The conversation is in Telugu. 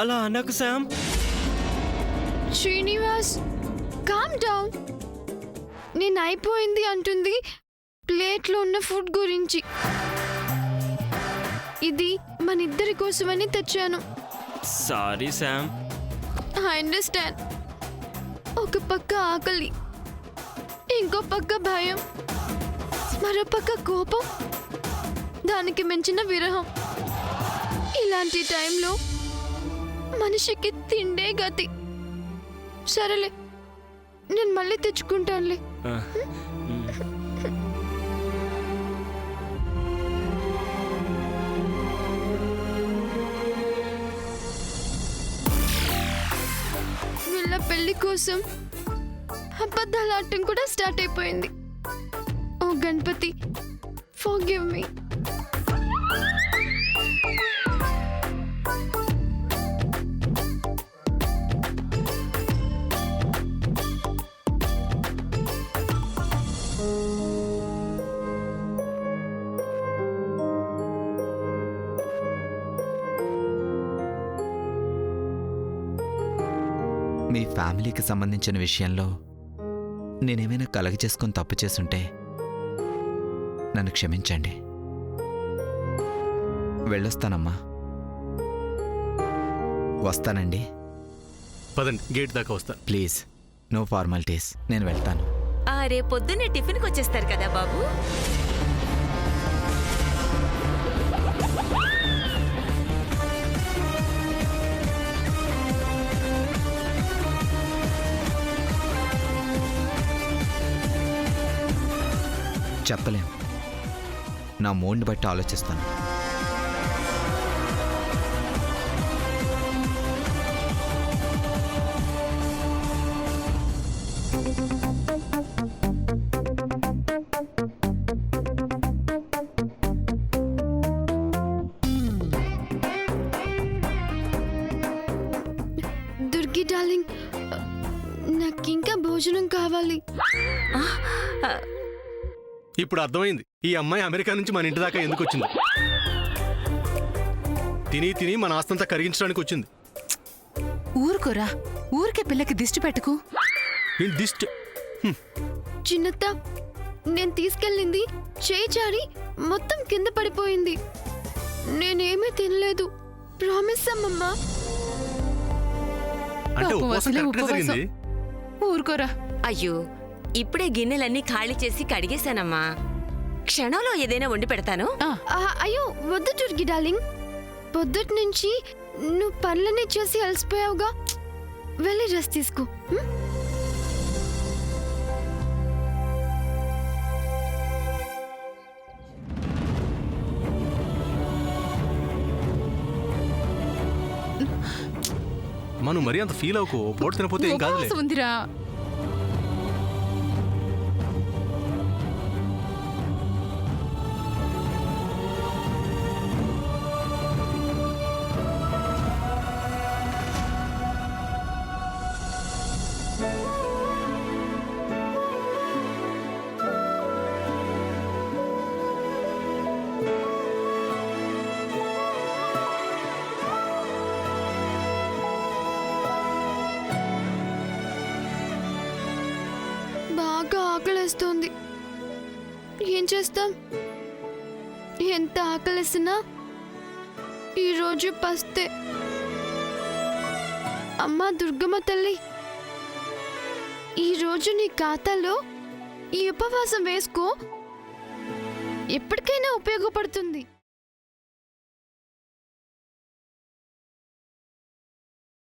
అలా అనకు శామ్. Srinivas, calm down. నేను అయిపోయింది అంటుంది ప్లేట్లో ఉన్న ఫుడ్ గురించి. ఇది మన ఇద్దరి కోసమని తెచ్చాను. Sorry Sam. I understand. ఒక పక్క ఆకలి, ఇంకో పక్క భయం, మరో పక్క కోపం, దానికి మించిన విరహం. ఇలాంటి టైంలో మనిషికి తిండే గతి. సరేలే, నేను మళ్ళీ తెచ్చుకుంటానులే. వీళ్ళ పెళ్లి కోసం అబద్ధాల ఆటం కూడా స్టార్ట్ అయిపోయింది. ఓ గణపతి, ఫర్గివ్ మీ. మీ ఫ్యామిలీకి సంబంధించిన విషయంలో నేనేమైనా కలగజేసుకొని తప్పు చేసుంటే నన్ను క్షమించండి. వెళ్ళొస్తానమ్మా. వస్తానండి. పదండి, గేట్ దాకా వస్తా. Please, no formalities. నేను వెళ్తాను. రేపు పొద్దున్నే టిఫిన్కి వచ్చేస్తారు కదా బాబు. చెప్పలేం. నా మూడ్ని బట్టి ఆలోచిస్తాను. దుర్గి డార్లింగ్, నాకింకా భోజనం కావాలి. ఇప్పుడు అర్థమైంది ఈ అమ్మాయి అమెరికా నుంచి మన ఇంటి దాకా ఎందుకు వచ్చింది. తిని తిని మన ఆస్తంతా కరిగించడానికి వచ్చింది. ఊరుకోరా, ఊరికే పిల్లకి దిష్టి పెట్టుకు. దిష్టి? చిన్నత్త, నేను తీసుకెళ్ళింది చేయి జారి మొత్తం కింద పడిపోయింది. నేనేమీ తినలేదు. ప్రామిస్ అమ్మమ్మా. అంటే పాపం ఉపవాసం అసలే కరెక్ట్గా ఉపవాసం. జరిగింది. ఊరుకోరా. అయ్యో, ఇప్పుడే గిన్నెలన్నీ ఖాళీ చేసి కడిగేశానమ్మా. క్షణంలో ఏదైనా వండి పెడతాను. అయ్యో వద్దు దుర్గి డార్లింగ్. పొద్దుటి నుంచి నువ్వు పనులన్నీ చేసి అలసిపోయావుగా, వెళ్ళి రెస్ట్ తీసుకో. మనం మరీ అంత ఫీల్ అవ్వకు. పూట తినపోతే ఏం కాదులే. ఉపవాసం ఉందిరా. బాగా ఆకలేస్తోంది. ఏం చేస్తాం? ఎంత ఆకలేసినా ఈరోజు పస్తే. అమ్మా దుర్గమ్మ తల్లి, ఈరోజు నీ ఖాతాలో ఈ ఉపవాసం వేసుకో, ఎప్పటికైనా ఉపయోగపడుతుంది.